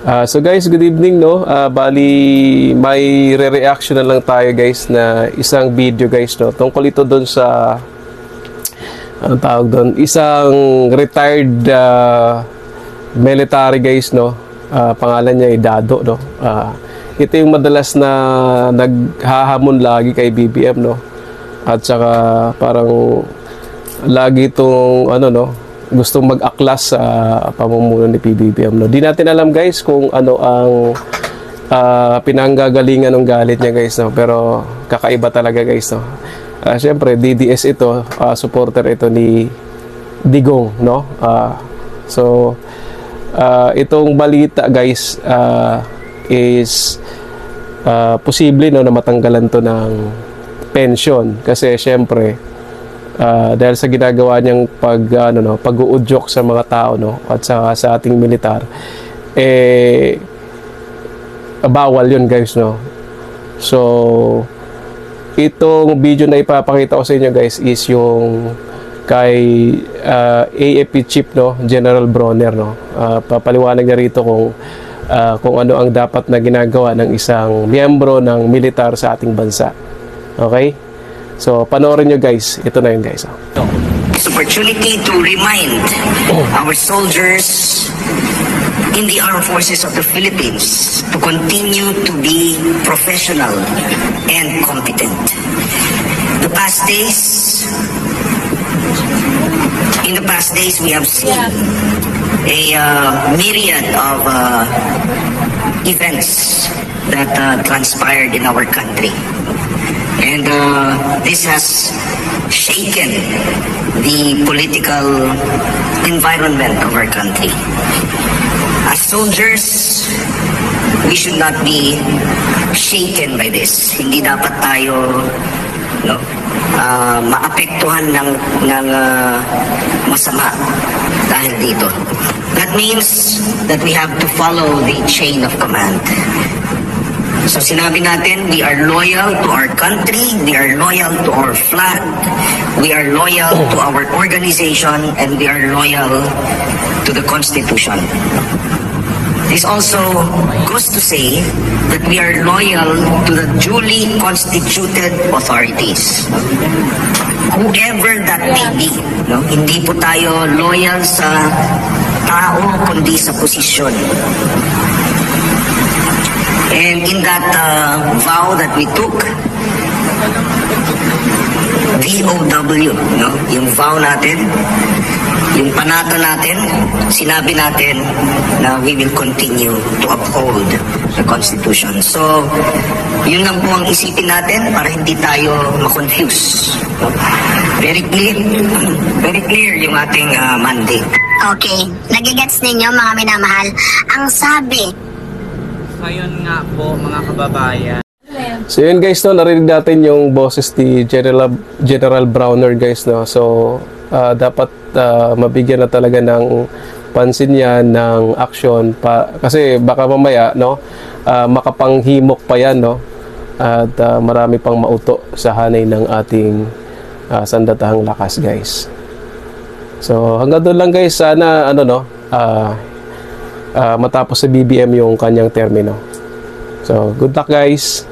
So guys, good evening, no. Bali may re-reaction na lang tayo guys na isang video guys, no. Tungkol ito doon sa ang tawag doon, isang retired military guys, no. Pangalan niya ay Dado, no. Ito yung madalas na naghahamon lagi kay BBM, no. At saka parang lagi itong ano, no, gustong mag-aklas sa pamumuno ni PBBM, no. Di natin alam guys kung ano ang pinanggagalingan ng galit niya guys, no. Pero kakaiba talaga guys, no. Siyempre DDS ito, supporter ito ni Digong, no. So itong balita guys is posible, no, na matanggalan to ng pension kasi siyempre dahil sa ginagawa niyang pag-uudyok sa mga tao, no, at sa ating militar, bawal yun guys, no. So itong video na ipapakita ko sa inyo guys is yung kay AFP Chief, no, General Bronner, no. Papaliwanag niya rito kung ano ang dapat na ginagawa ng isang miyembro ng militar sa ating bansa. Okay? So, panoorin nyo guys. Ito na yun guys. This opportunity to remind our soldiers in the armed forces of the Philippines to continue to be professional and competent. In the past days, we have seen a myriad of events that transpired in our country. And this has shaken the political environment of our country. As soldiers, we should not be shaken by this. Hindi dapat tayo maapektuhan ng masama dahil dito. That means that we have to follow the chain of command. So sinabi natin, we are loyal to our country, we are loyal to our flag, we are loyal to our organization, and we are loyal to the Constitution. This also goes to say that we are loyal to the duly constituted authorities. Whoever that may be, no? Hindi po tayo loyal sa tao, kundi sa posisyon. And in that vow that we took, VOW, no? Yung vow natin, yung panata natin, sinabi natin na we will continue to uphold the Constitution. So, yun lang po ang isipin natin para hindi tayo ma-confuse. Very clear yung ating mandate. Okay, nagigets ninyo mga minamahal. Ang sabi, ngayon nga po mga kababayan. So yun guys, no, narinig natin yung boses ni General Bronner guys, no. So dapat mabigyan na talaga ng pansin yan, ng action kasi baka mamaya, no, makapanghimok pa yan, no, at marami pang mauto sa hanay ng ating sandatahang lakas guys. So hanggang doon lang guys, sana matapos sa BBM yung kanyang termino. So good luck guys.